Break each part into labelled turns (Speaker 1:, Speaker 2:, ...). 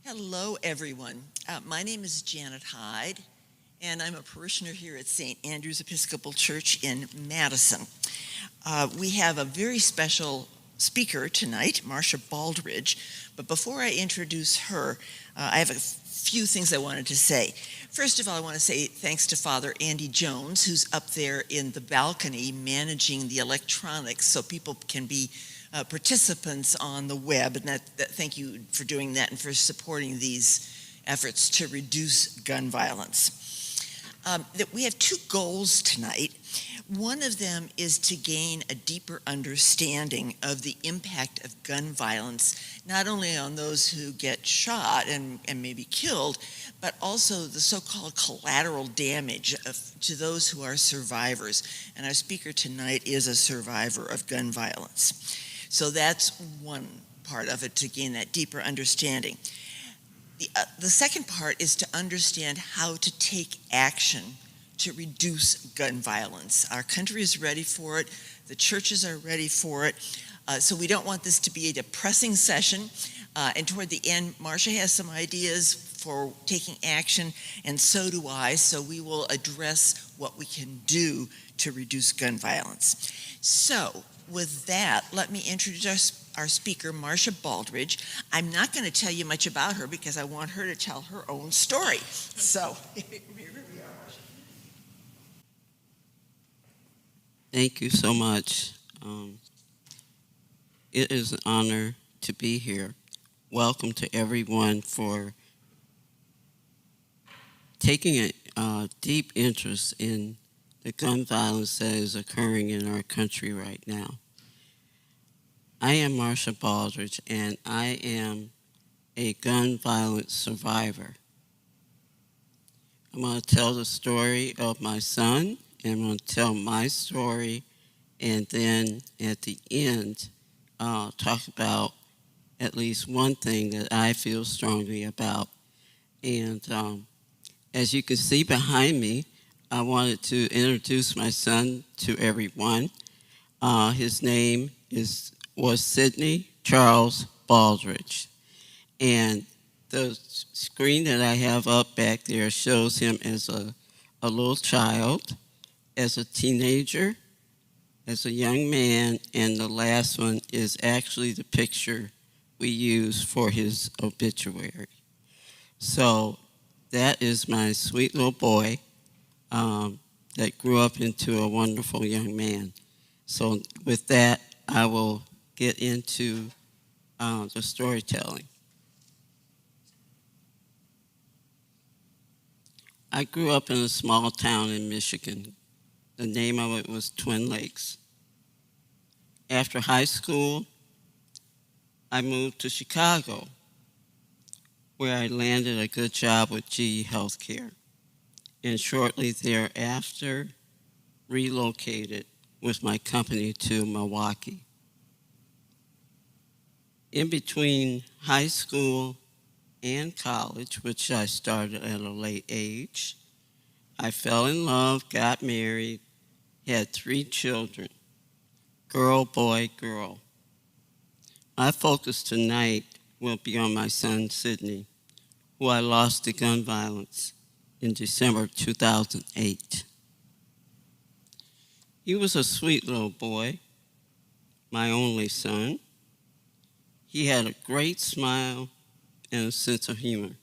Speaker 1: Hello, everyone. My name is Janet Hyde, and I'm a parishioner here at St. Andrew's Episcopal Church in Madison. We have a very special speaker tonight, Marsha Baldwridge, but before I introduce her, I have a few things I wanted to say. First of all, I want to say thanks to Father Andy Jones, who's up there in the balcony managing the electronics so people can be participants on the web, and thank you for doing that and for supporting these efforts to reduce gun violence. We have two goals tonight. One of them is to gain a deeper understanding of the impact of gun violence, not only on those who get shot and maybe killed, but also the so-called collateral damage to those who are survivors. And our speaker tonight is a survivor of gun violence. So that's one part of it, to gain that deeper understanding. The second part is to understand how to take action to reduce gun violence. Our country is ready for it. The churches are ready for it. So we don't want this to be a depressing session. And toward the end, Marsha has some ideas for taking action, and so do I. So we will address what we can do to reduce gun violence. So with that, let me introduce our speaker, Marsha Baldwridge. I'm not going to tell you much about her because I want her to tell her own story. So here we are, Marsha.
Speaker 2: Thank you so much. It is an honor to be here. Welcome to everyone for taking a deep interest in the gun violence that is occurring in our country right now. I am Marsha Baldwridge, and I am a gun violence survivor. I'm going to tell the story of my son, and I'm going to tell my story, and then at the end, I'll talk about at least one thing that I feel strongly about. And as you can see behind me, I wanted to introduce my son to everyone. His name was Sydney Charles Baldwridge. And the screen that I have up back there shows him as a little child, as a teenager, as a young man, and the last one is actually the picture we use for his obituary. So that is my sweet little boy that grew up into a wonderful young man. So with that, I will get into the storytelling. I grew up in a small town in Michigan. The name of it was Twin Lakes. After high school, I moved to Chicago, where I landed a good job with GE Healthcare, and shortly thereafter relocated with my company to Milwaukee. In between high school and college, which I started at a late age, I fell in love, got married, had 3 children, girl, boy, girl. My focus tonight will be on my son, Sydney, who I lost to gun violence in December 2008. He was a sweet little boy, my only son. He had a great smile and a sense of humor.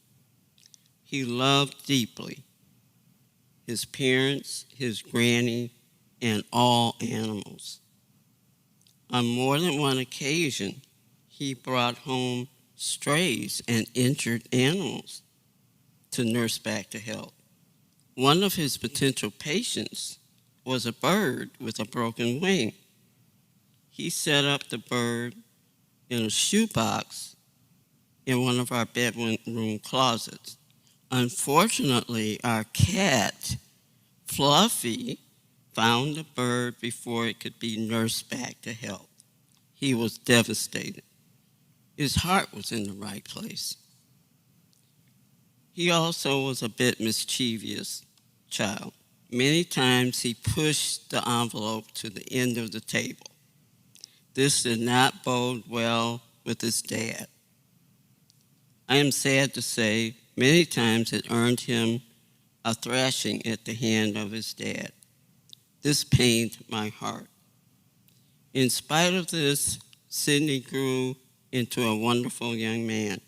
Speaker 2: He loved deeply his parents, his granny, and all animals. On more than one occasion, he brought home strays and injured animals to nurse back to health. One of his potential patients was a bird with a broken wing. He set up the bird in a shoebox in one of our bedroom closets. Unfortunately, our cat, Fluffy, found the bird before it could be nursed back to health. He was devastated. His heart was in the right place. He also was a bit mischievous child. Many times he pushed the envelope to the end of the table. This did not bode well with his dad. I am sad to say, many times it earned him a thrashing at the hand of his dad. This pained my heart. In spite of this, Sydney grew into a wonderful young man.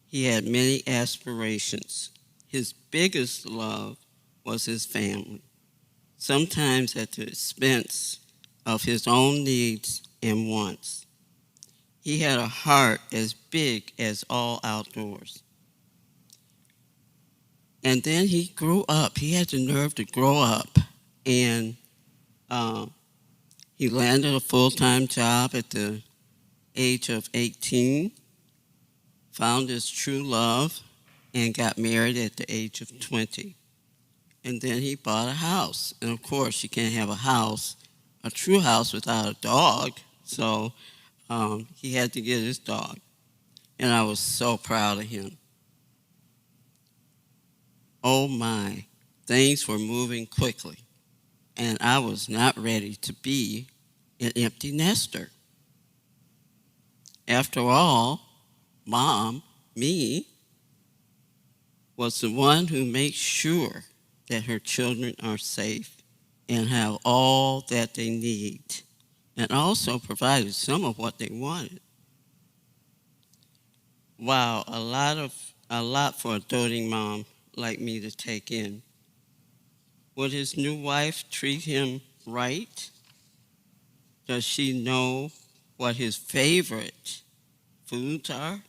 Speaker 2: He had many aspirations. His biggest love was his family, sometimes at the expense of his own needs and wants. He had a heart as big as all outdoors. And then he grew up. He had the nerve to grow up, and he landed a full-time job at the age of 18, found his true love, and got married at the age of 20. And then he bought a house. And of course, you can't have a true house without a dog. So he had to get his dog. And I was so proud of him. Oh my, things were moving quickly. And I was not ready to be an empty nester. After all, Mom, me, was the one who makes sure that her children are safe and have all that they need, and also provided some of what they wanted. Wow, a lot for a doting mom like me to take in. Would his new wife treat him right? Does she know what his favorite foods are?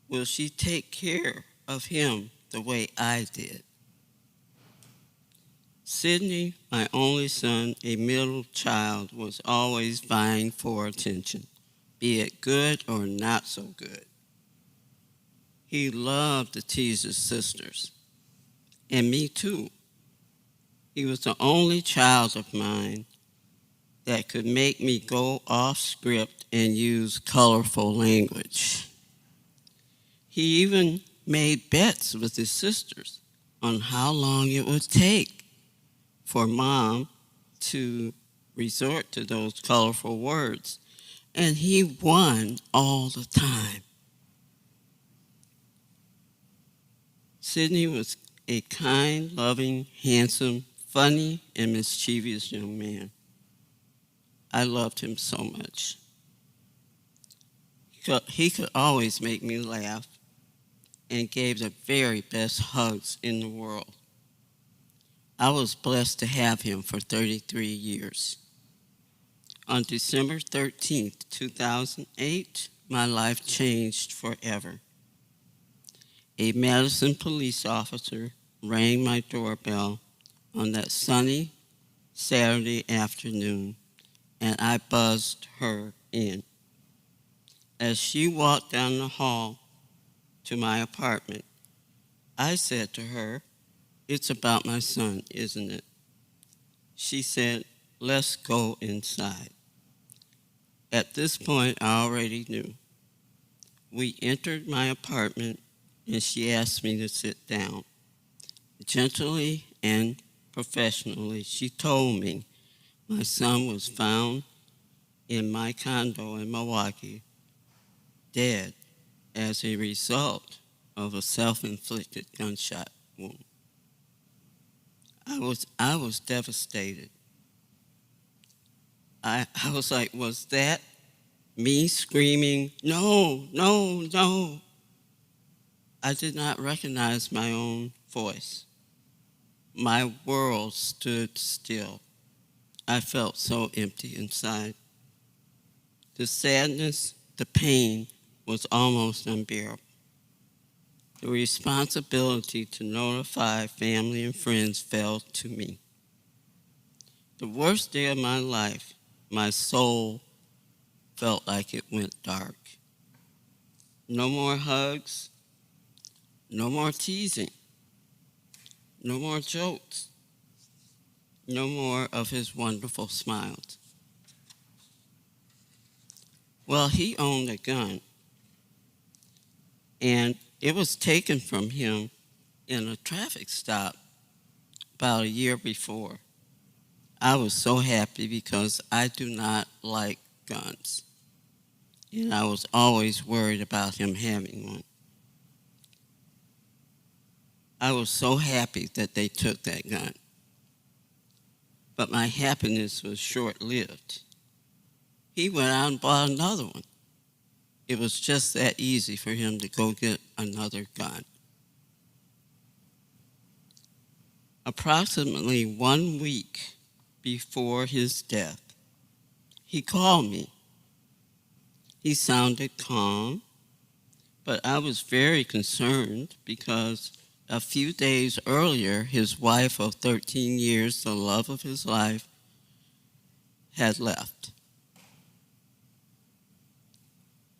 Speaker 2: Will she take care of him the way I did? Sydney, my only son, a middle child, was always vying for attention, be it good or not so good. He loved to tease his sisters, and me too. He was the only child of mine that could make me go off script and use colorful language. He even made bets with his sisters on how long it would take for Mom to resort to those colorful words. And he won all the time. Sydney was a kind, loving, handsome, funny, and mischievous young man. I loved him so much. He could always make me laugh and gave the very best hugs in the world. I was blessed to have him for 33 years. On December 13th, 2008, my life changed forever. A Madison police officer rang my doorbell on that sunny Saturday afternoon, and I buzzed her in. As she walked down the hall to my apartment, I said to her, "It's about my son, isn't it?" She said, "Let's go inside." At this point, I already knew. We entered my apartment, and she asked me to sit down. Gently and professionally, she told me my son was found in my condo in Milwaukee, dead as a result of a self-inflicted gunshot wound. I was devastated. I was like, was that me screaming, "No, no, no"? I did not recognize my own voice. My world stood still. I felt so empty inside. The sadness, the pain was almost unbearable. The responsibility to notify family and friends fell to me. The worst day of my life, my soul felt like it went dark. No more hugs, no more teasing, no more jokes, no more of his wonderful smiles. Well, he owned a gun, and it was taken from him in a traffic stop about a year before. I was so happy because I do not like guns, and I was always worried about him having one. I was so happy that they took that gun. But my happiness was short-lived. He went out and bought another one. It was just that easy for him to go get another gun. Approximately 1 week before his death, he called me. He sounded calm, but I was very concerned because a few days earlier, his wife of 13 years, the love of his life, had left.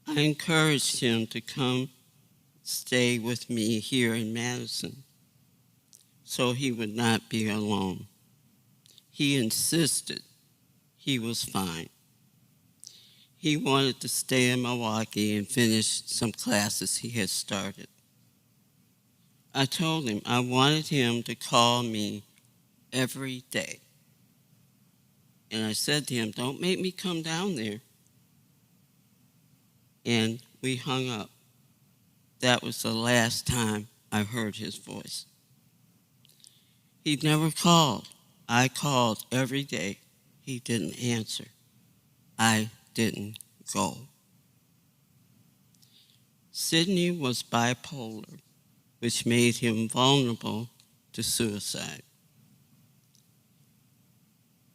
Speaker 2: I encouraged him to come stay with me here in Madison so he would not be alone. He insisted he was fine. He wanted to stay in Milwaukee and finish some classes he had started. I told him I wanted him to call me every day. And I said to him, "Don't make me come down there." And we hung up. That was the last time I heard his voice. He never called. I called every day. He didn't answer. I didn't go. Sydney was bipolar, which made him vulnerable to suicide.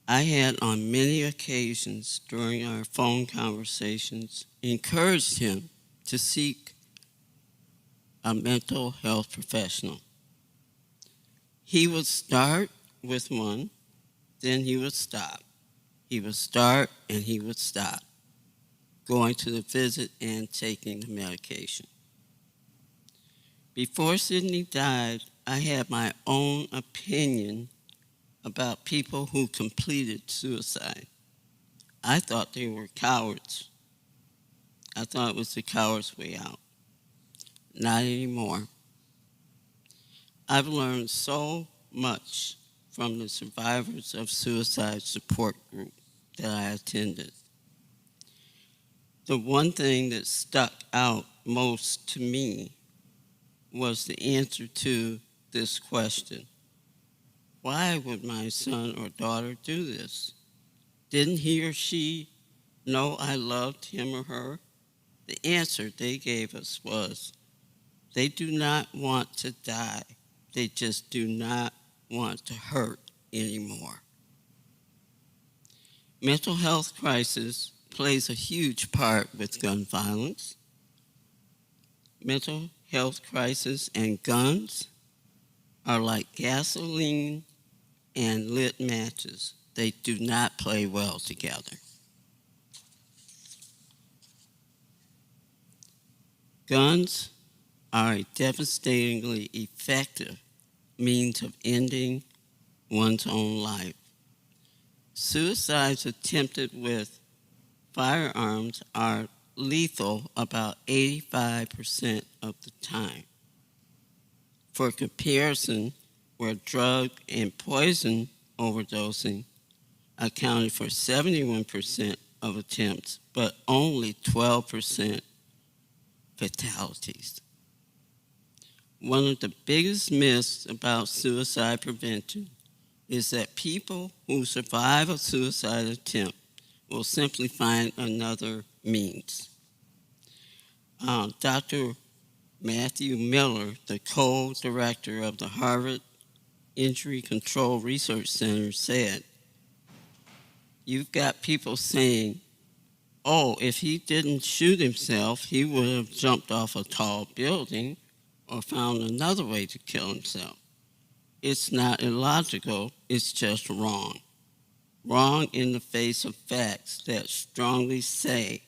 Speaker 2: I had on many occasions during our phone conversations encouraged him to seek a mental health professional. He would start with one, then he would stop. He would start and he would stop, going to the visit and taking the medication. Before Sydney died, I had my own opinion about people who completed suicide. I thought they were cowards. I thought it was the coward's way out. Not anymore. I've learned so much from the survivors of suicide support group that I attended. The one thing that stuck out most to me was the answer to this question. Why would my son or daughter do this? Didn't he or she know I loved him or her? The answer they gave us was, they do not want to die. They just do not want to hurt anymore. Mental health crisis plays a huge part with gun violence. Mental health crisis and guns are like gasoline and lit matches. They do not play well together. Guns are a devastatingly effective means of ending one's own life. Suicides attempted with firearms are lethal about 85% of the time. For comparison, where drug and poison overdosing accounted for 71% of attempts, but only 12% fatalities. One of the biggest myths about suicide prevention is that people who survive a suicide attempt will simply find another means. Dr. Matthew Miller, the co-director of the Harvard Injury Control Research Center, said, "You've got people saying, oh, if he didn't shoot himself, he would have jumped off a tall building or found another way to kill himself. It's not illogical, it's just wrong. Wrong in the face of facts that strongly say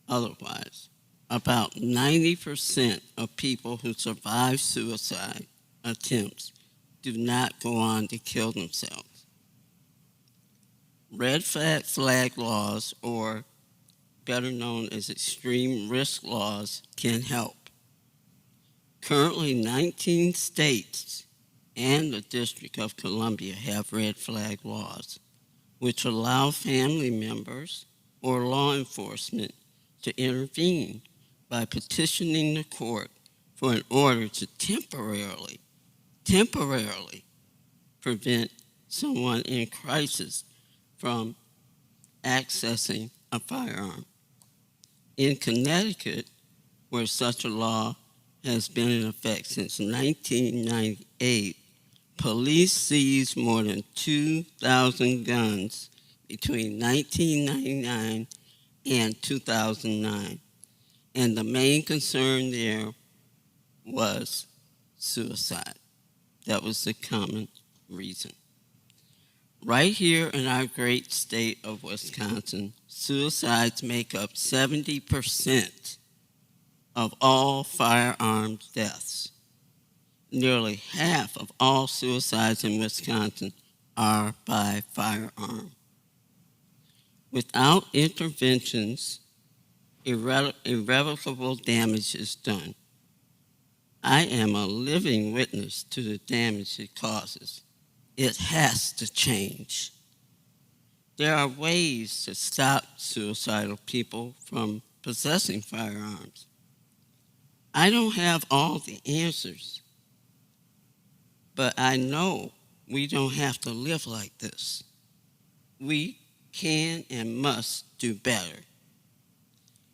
Speaker 2: otherwise. About 90% of people who survive suicide attempts do not go on to kill themselves. Red flag laws, or better known as extreme risk laws, can help. Currently, 19 states and the District of Columbia have red flag laws, which allow family members or law enforcement to intervene by petitioning the court for an order to temporarily temporarily prevent someone in crisis from accessing a firearm. In Connecticut, where such a law has been in effect since 1998, police seized more than 2,000 guns between 1999 and 2009. And the main concern there was suicide. That was the common reason. Right here in our great state of Wisconsin, suicides make up 70% of all firearms deaths. Nearly half of all suicides in Wisconsin are by firearm. Without interventions, irrevocable damage is done. I am a living witness to the damage it causes. It has to change. There are ways to stop suicidal people from possessing firearms. I don't have all the answers, but I know we don't have to live like this. We can and must do better.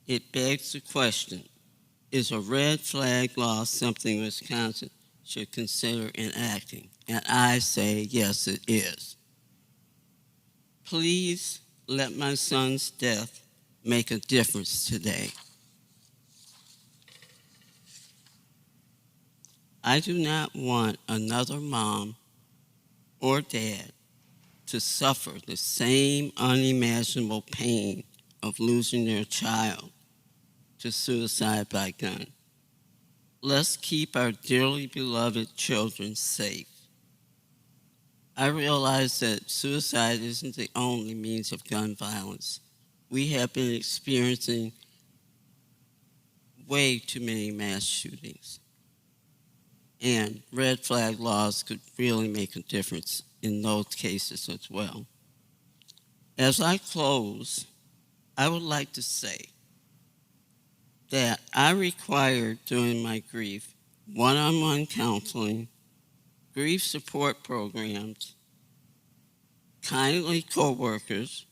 Speaker 2: It begs the question, is a red flag law something Wisconsin should consider enacting? And I say, yes, it is. Please let my son's death make a difference today. I do not want another mom or dad to suffer the same unimaginable pain of losing their child to suicide by gun. Let's keep our dearly beloved children safe. I realize that suicide isn't the only means of gun violence. We have been experiencing way too many mass shootings. And red flag laws could really make a difference in those cases as well. As I close, I would like to say that I required during my grief one-on-one counseling, grief support programs, kindly co-workers,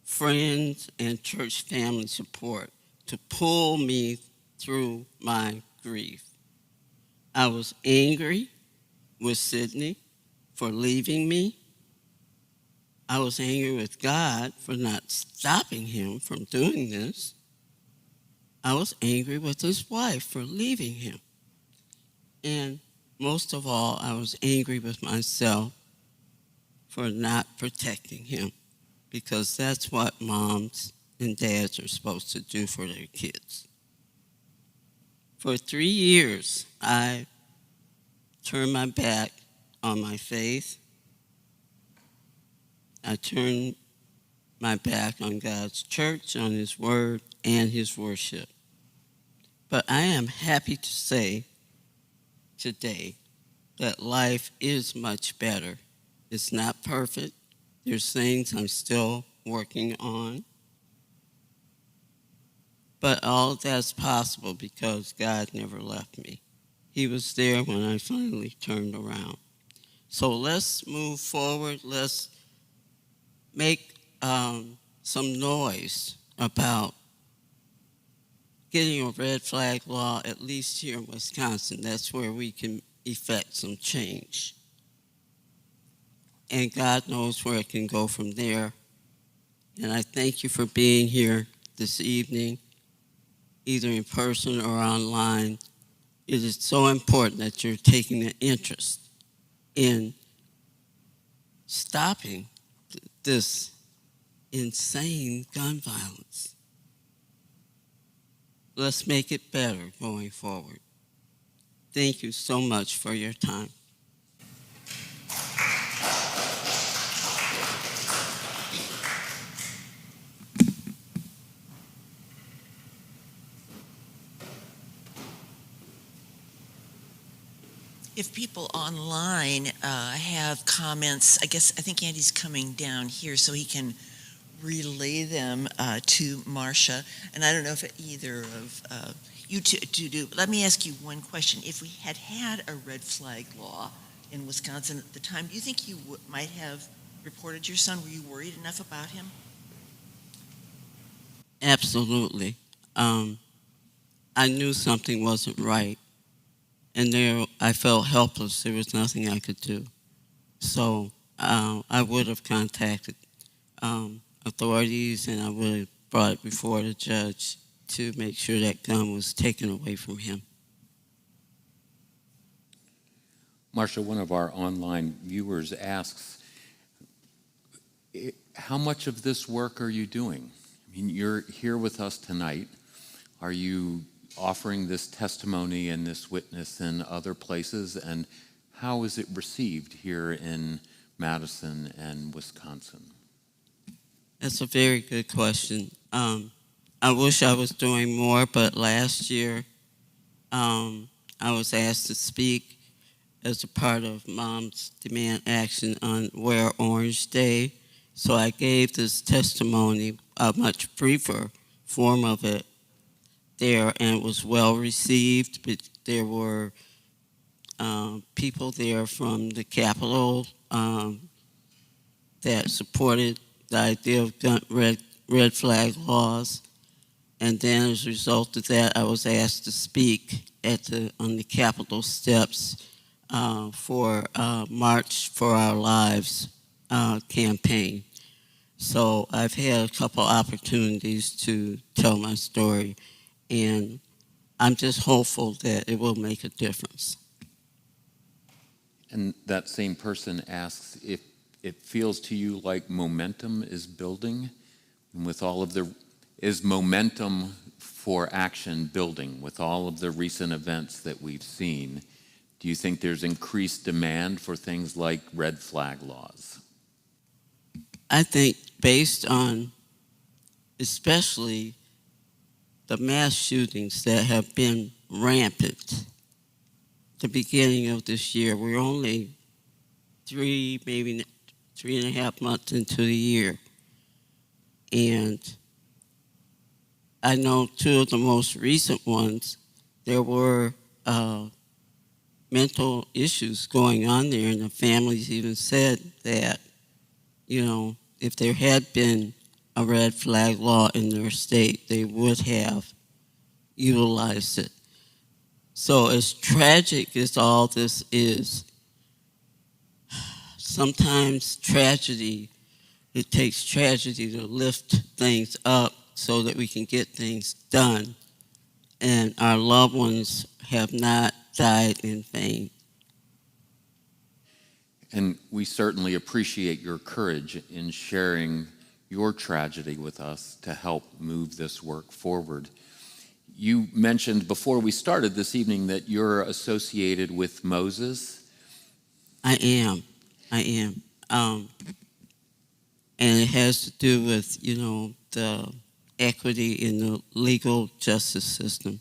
Speaker 2: friends, and church family support to pull me through my grief. I was angry with Sydney for leaving me. I was angry with God for not stopping him from doing this. I was angry with his wife for leaving him. And most of all, I was angry with myself for not protecting him, because that's what moms and dads are supposed to do for their kids. For 3 years, I turned my back on my faith. I turned my back on God's church, on his word, and his worship. But I am happy to say today that life is much better. It's not perfect. There's things I'm still working on. But all of that's possible because God never left me. He was there when I finally turned around. So let's move forward. Let's make some noise about getting a red flag law, at least here in Wisconsin. That's where we can effect some change. And God knows where it can go from there. And I thank you for being here this evening, either in person or online. It is so important that you're taking an interest in stopping this insane gun violence. Let's make it better going forward. Thank you so much for your time.
Speaker 1: If people online have comments, I think Andy's coming down here so he can relay them to Marsha. And I don't know if either of you two do. Let me ask you one question. If we had a red flag law in Wisconsin at the time. Do you think you might have reported your son? Were you worried enough about him?
Speaker 2: Absolutely. I knew something wasn't right, and there I felt helpless. There was nothing I could do. So I would have contacted authorities, and I would have brought it before the judge to make sure that gun was taken away from him.
Speaker 3: Marsha, one of our online viewers asks, how much of this work are you doing? I mean, you're here with us tonight. Are you offering this testimony and this witness in other places? And how is it received here in Madison and Wisconsin?
Speaker 2: That's a very good question. I wish I was doing more, but last year I was asked to speak as a part of Moms Demand Action on Wear Orange Day. So I gave this testimony, a much briefer form of it there, and it was well received. But there were people there from the Capitol that supported the idea of red flag laws. And then as a result of that, I was asked to speak on the Capitol steps for March for Our Lives campaign. So I've had a couple opportunities to tell my story, and I'm just hopeful that it will make a difference.
Speaker 3: And that same person asks if it feels to you like momentum is building, and is momentum for action building with all of the recent events that we've seen? Do you think there's increased demand for things like red flag laws?
Speaker 2: I think based on especially the mass shootings that have been rampant the beginning of this year, we're only maybe 3.5 months into the year. And I know two of the most recent ones, there were mental issues going on there, and the families even said that, if there had been a red flag law in their state, they would have utilized it. So as tragic as all this is, sometimes it takes tragedy to lift things up so that we can get things done. And our loved ones have not died in vain.
Speaker 3: And we certainly appreciate your courage in sharing your tragedy with us to help move this work forward. You mentioned before we started this evening that you're associated with Moses.
Speaker 2: I am. And it has to do with, the equity in the legal justice system.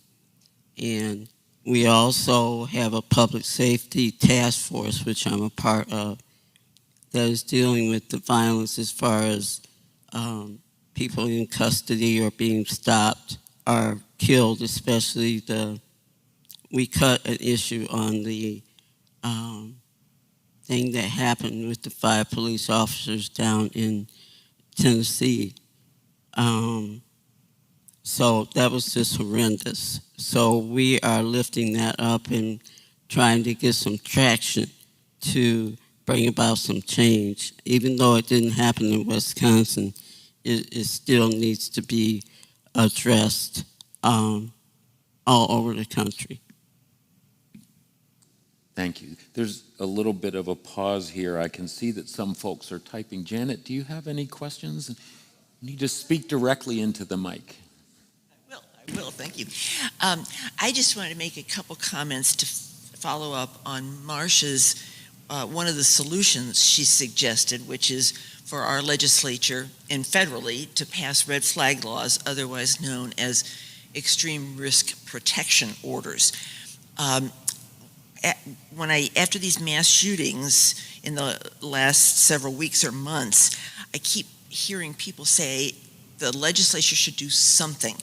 Speaker 2: And we also have a public safety task force, which I'm a part of, that is dealing with the violence as far as people in custody or being stopped or killed, especially we cut an issue on the thing that happened with the 5 police officers down in Tennessee. So that was just horrendous. So we are lifting that up and trying to get some traction to bring about some change. Even though it didn't happen in Wisconsin, it still needs to be addressed all over the country.
Speaker 3: Thank you. There's a little bit of a pause here. I can see that some folks are typing. Janet, do you have any questions? You need to speak directly into the mic.
Speaker 1: I will, thank you. I just wanted to make a couple comments to follow up on Marsha's, one of the solutions she suggested, which is for our legislature and federally to pass red flag laws, otherwise known as extreme risk protection orders. After these mass shootings in the last several weeks or months, I keep hearing people say the legislature should do something.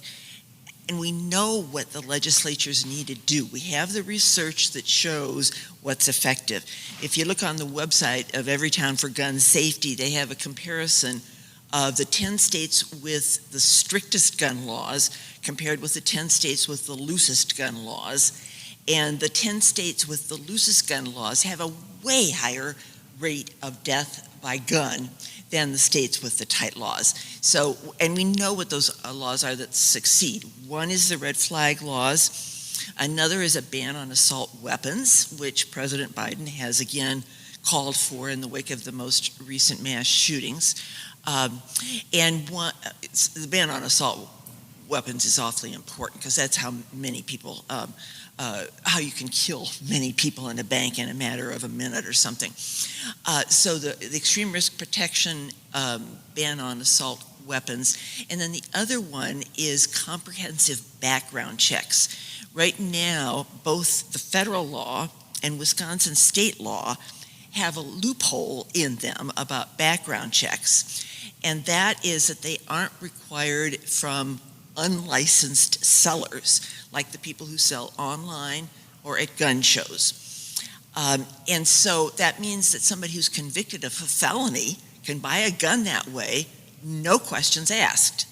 Speaker 1: and we know what the legislatures need to do. We have the research that shows what's effective. If you look on the website of Everytown for Gun Safety, they have a comparison of the 10 states with the strictest gun laws compared with the 10 states with the loosest gun laws. And the 10 states with the loosest gun laws have a way higher rate of death by gun than the states with the tight laws. So, and we know what those laws are that succeed. One is the red flag laws. Another is a ban on assault weapons, which President Biden has again called for in the wake of the most recent mass shootings. The ban on assault weapons is awfully important because that's how many people, how you can kill many people in a bank in a matter of a minute or something. So the extreme risk protection ban on assault weapons. And then the other one is comprehensive background checks. Right now, both the federal law and Wisconsin state law have a loophole in them about background checks. And that is that they aren't required from unlicensed sellers, like the people who sell online or at gun shows. And so that means that somebody who's convicted of a felony can buy a gun that way, no questions asked.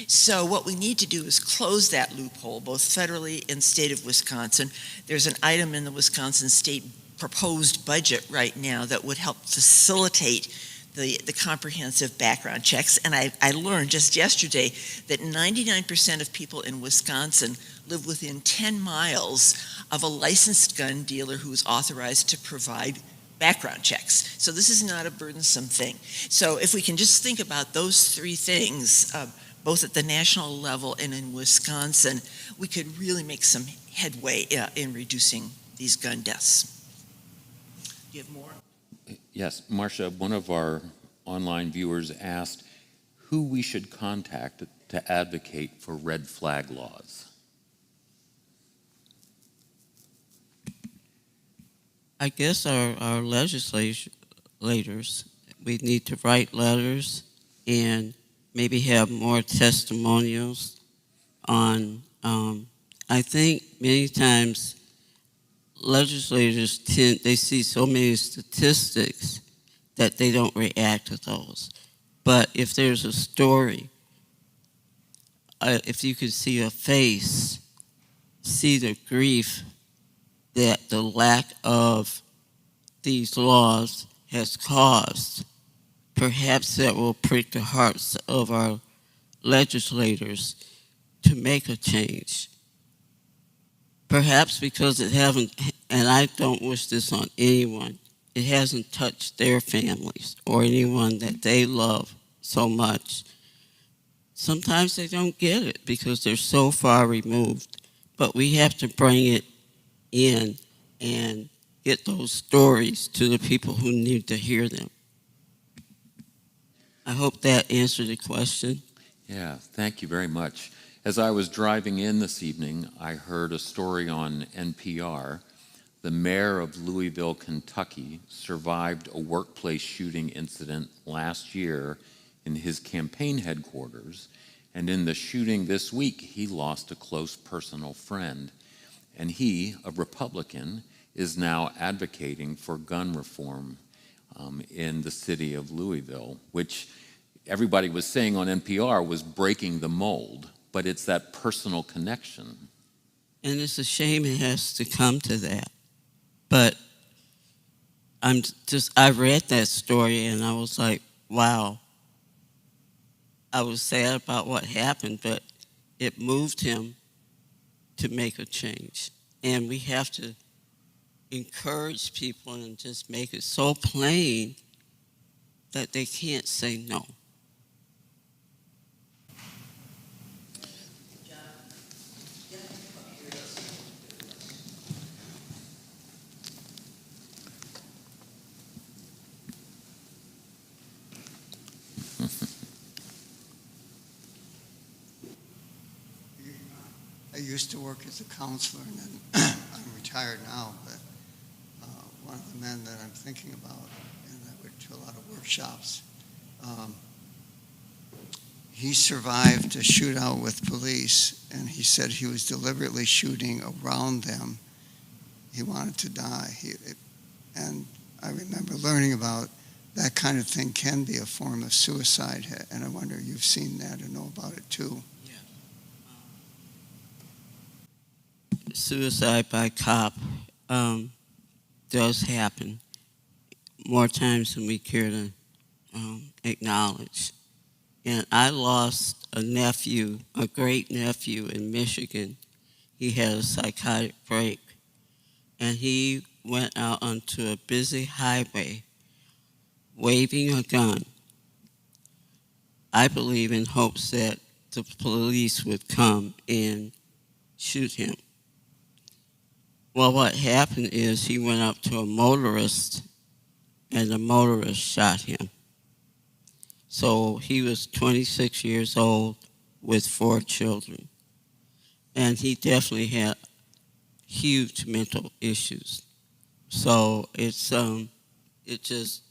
Speaker 1: So what we need to do is close that loophole, both federally and state of Wisconsin. There's an item in the Wisconsin state proposed budget right now that would help facilitate the comprehensive background checks. And I learned just yesterday that 99% of people in Wisconsin live within 10 miles of a licensed gun dealer who's authorized to provide background checks. So this is not a burdensome thing. So if we can just think about those three things, both at the national level and in Wisconsin, we could really make some headway in reducing these gun deaths. Do you have more?
Speaker 3: Yes, Marsha, one of our online viewers asked who we should contact to advocate for red flag laws.
Speaker 2: I guess our legislators, we need to write letters and maybe have more testimonials on, I think many times legislators they see so many statistics that they don't react to those. But if there's a story, if you could see a face, see the grief that the lack of these laws has caused, perhaps that will prick the hearts of our legislators to make a change. Perhaps because it haven't, and I don't wish this on anyone, it hasn't touched their families or anyone that they love so much. Sometimes they don't get it because they're so far removed, but we have to bring it in and get those stories to the people who need to hear them. I hope that answered the question.
Speaker 3: Yeah, thank you very much. As I was driving in this evening, I heard a story on NPR. The mayor of Louisville, Kentucky, survived a workplace shooting incident last year in his campaign headquarters. And in the shooting this week, he lost a close personal friend. And he, a Republican, is now advocating for gun reform in the city of Louisville, which everybody was saying on NPR was breaking the mold. But it's that personal connection.
Speaker 2: And it's a shame it has to come to that. But I read that story and I was like, wow. I was sad about what happened, but it moved him to make a change. And we have to encourage people and just make it so plain that they can't say no.
Speaker 4: I used to work as a counselor, and then I'm retired now, but one of the men that I'm thinking about, and I went to a lot of workshops, he survived a shootout with police, and he said he was deliberately shooting around them. He wanted to die. And I remember learning about that kind of thing can be a form of suicide, and I wonder if you've seen that and know about it too.
Speaker 2: Suicide by cop does happen more times than we care to acknowledge. And I lost a nephew, a great nephew in Michigan. He had a psychotic break, and he went out onto a busy highway waving a gun, I believe in hopes that the police would come and shoot him. Well, what happened is he went up to a motorist, and the motorist shot him. So he was 26 years old with 4 children. And he definitely had huge mental issues. So it just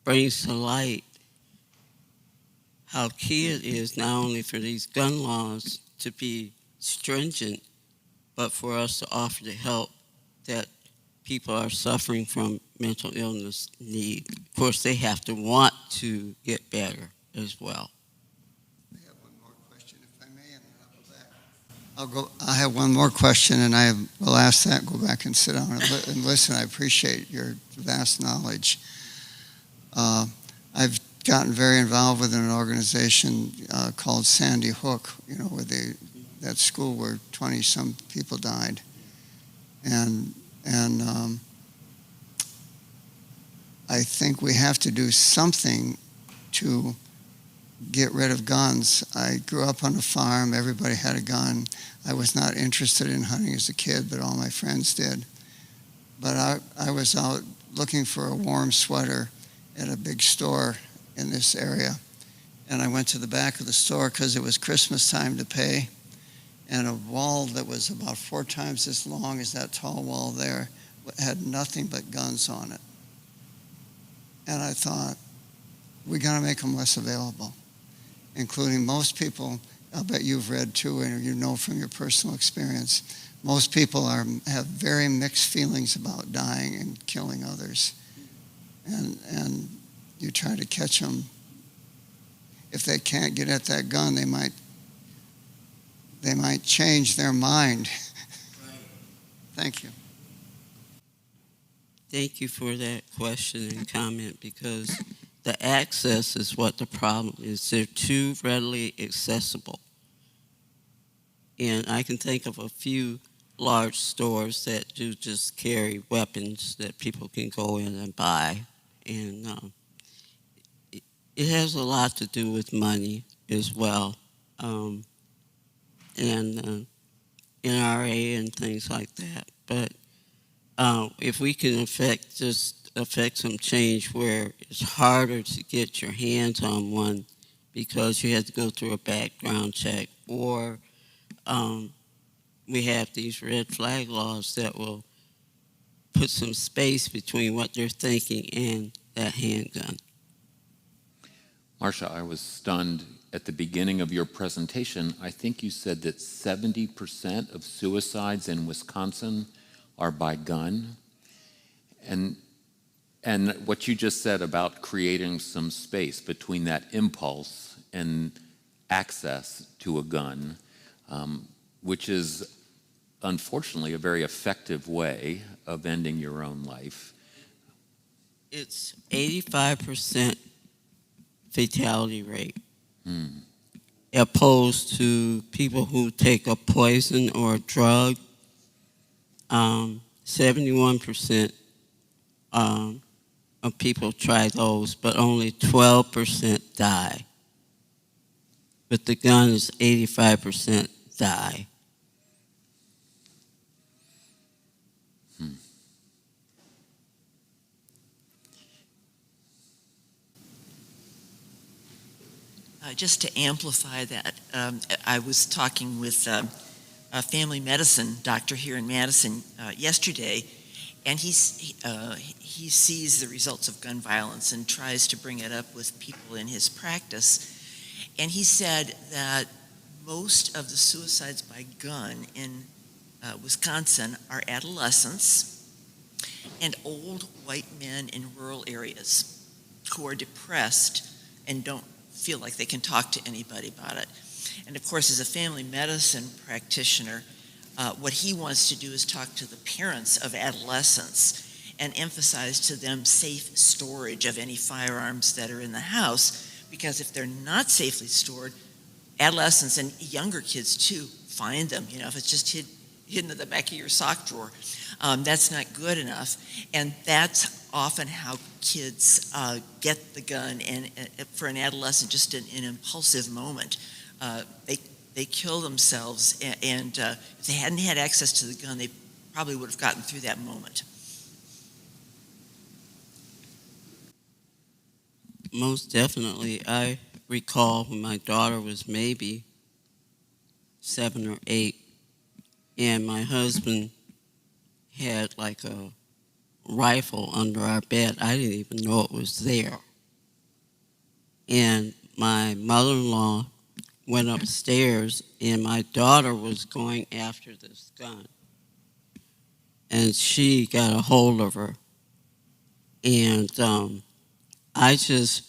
Speaker 2: brings to light how key it is not only for these gun laws to be stringent, but for us to offer the help that people are suffering from mental illness need. Of course, they have to want to get better as well.
Speaker 4: I have one more question, if I may, and then I'll go back. I have one more question, and I will ask that, go back and sit down and listen. I appreciate your vast knowledge. I've gotten very involved with an organization called Sandy Hook, where that school where 20-some people died. And I think we have to do something to get rid of guns. I grew up on a farm. Everybody had a gun. I was not interested in hunting as a kid, but all my friends did. But I was out looking for a warm sweater at a big store in this area. And I went to the back of the store because it was Christmas time to pay. And a wall that was about 4 times as long as that tall wall there had nothing but guns on it. And I thought, we got to make them less available, including most people. I'll bet you've read too, and you know from your personal experience, most people have very mixed feelings about dying and killing others. And you try to catch them. If they can't get at that gun, they might change their mind.
Speaker 2: Right.
Speaker 4: Thank you.
Speaker 2: Thank you for that question and comment, because the access is what the problem is. They're too readily accessible. And I can think of a few large stores that do just carry weapons that people can go in and buy. And it has a lot to do with money as well. And NRA and things like that. But if we can affect some change where it's harder to get your hands on one because you have to go through a background check, or we have these red flag laws that will put some space between what they're thinking and that handgun.
Speaker 3: Marsha, I was stunned at the beginning of your presentation. I think you said that 70% of suicides in Wisconsin are by gun. And what you just said about creating some space between that impulse and access to a gun, which is unfortunately a very effective way of ending your own life.
Speaker 2: It's 85% fatality rate, opposed to people who take a poison or a drug. 71% of people try those, but only 12% die. But the gun is 85% die.
Speaker 1: Just to amplify that, I was talking with a family medicine doctor here in Madison yesterday, and he sees the results of gun violence and tries to bring it up with people in his practice. And he said that most of the suicides by gun in Wisconsin are adolescents and old white men in rural areas who are depressed and don't feel like they can talk to anybody about it. And of course, as a family medicine practitioner, what he wants to do is talk to the parents of adolescents and emphasize to them safe storage of any firearms that are in the house, because if they're not safely stored, adolescents and younger kids too find them. You know, if it's just hidden in the back of your sock drawer, that's not good enough. And that's often how kids get the gun, and for an adolescent, just an impulsive moment. They kill themselves, and if they hadn't had access to the gun, they probably would have gotten through that moment.
Speaker 2: Most definitely. I recall when my daughter was maybe 7 or 8, and my husband had like a rifle under our bed. I didn't even know it was there. And my mother-in-law went upstairs, and my daughter was going after this gun. And she got a hold of her. And I just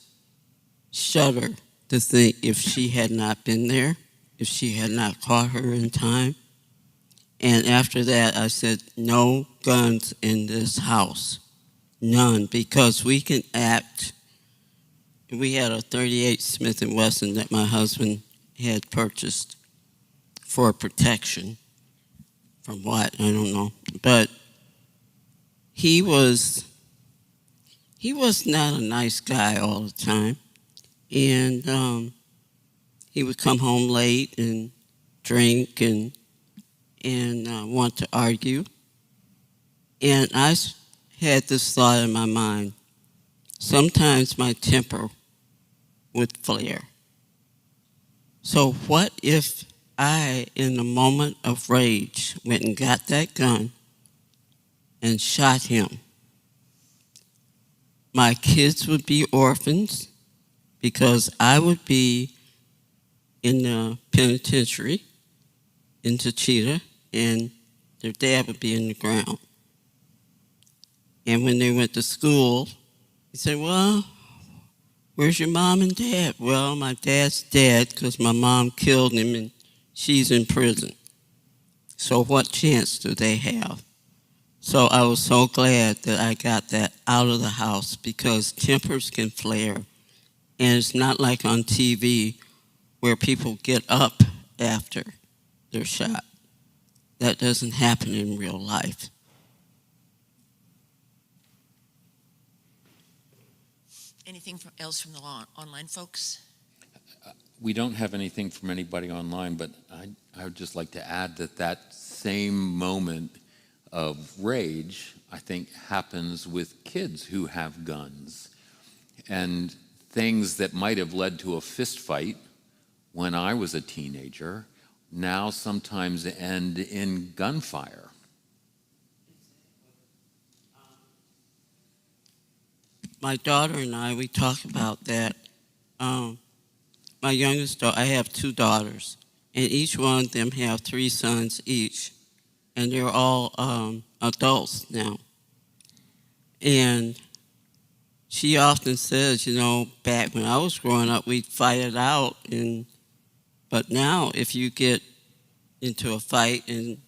Speaker 2: shudder to think if she had not been there, if she had not caught her in time. And after that, I said, no guns in this house. None, because we can act. We had a .38 Smith & Wesson that my husband had purchased for protection. From what? I don't know. But he was not a nice guy all the time. And he would come home late and drink and want to argue. And I had this thought in my mind. Sometimes my temper would flare. So what if I, in a moment of rage, went and got that gun and shot him? My kids would be orphans because I would be in the penitentiary in Cheetah, and their dad would be in the ground. And when they went to school, he said, well, where's your mom and dad? Well, my dad's dead because my mom killed him and she's in prison. So what chance do they have? So I was so glad that I got that out of the house, because tempers can flare. And it's not like on TV where people get up after they're shot. That doesn't happen in real life.
Speaker 1: Anything else from the online folks?
Speaker 3: We don't have anything from anybody online, but I would just like to add that same moment of rage, I think, happens with kids who have guns. And things that might have led to a fist fight when I was a teenager now sometimes end in gunfire.
Speaker 2: My daughter and I, we talk about that. My youngest daughter, I have 2 daughters, and each one of them have 3 sons each, and they're all adults now. And she often says, you know, back when I was growing up, we'd fight it out, but now if you get into a fight and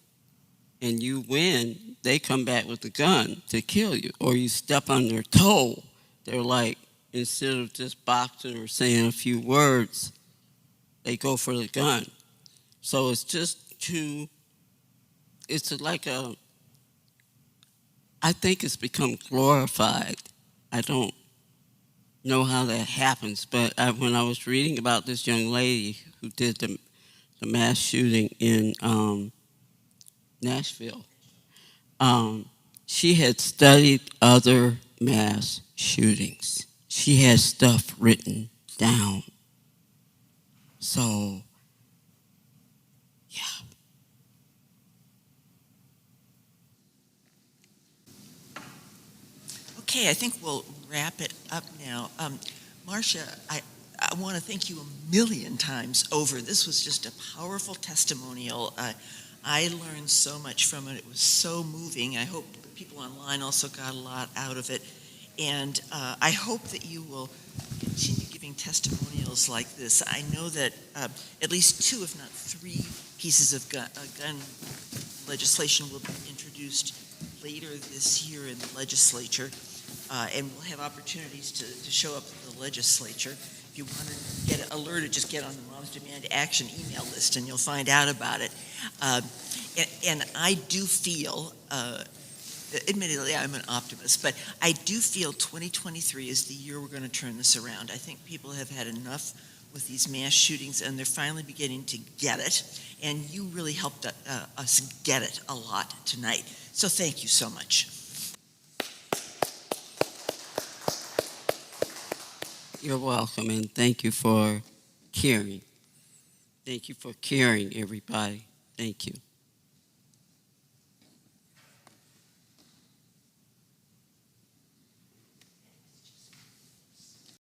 Speaker 2: you win, they come back with a gun to kill you, or you step on their toe. They're like, instead of just boxing or saying a few words, they go for the gun. So it's just I think it's become glorified. I don't know how that happens, but when I was reading about this young lady who did the mass shooting in Nashville, she had studied other mass shootings. She had stuff written down. So, yeah.
Speaker 1: Okay, I think we'll wrap it up now. Marsha, I want to thank you a million times over. This was just a powerful testimonial. I learned so much from it. It was so moving. I hope people online also got a lot out of it. And I hope that you will continue giving testimonials like this. I know that at least 2, if not 3, pieces of gun legislation will be introduced later this year in the legislature, and we'll have opportunities to show up at the legislature. If you want to get alerted, just get on the Moms Demand Action email list and you'll find out about it. And I do feel, admittedly I'm an optimist, but I do feel 2023 is the year we're going to turn this around. I think people have had enough with these mass shootings and they're finally beginning to get it. And you really helped us get it a lot tonight. So thank you so much.
Speaker 2: You're welcome, and thank you for caring. Thank you for caring, everybody. Thank you.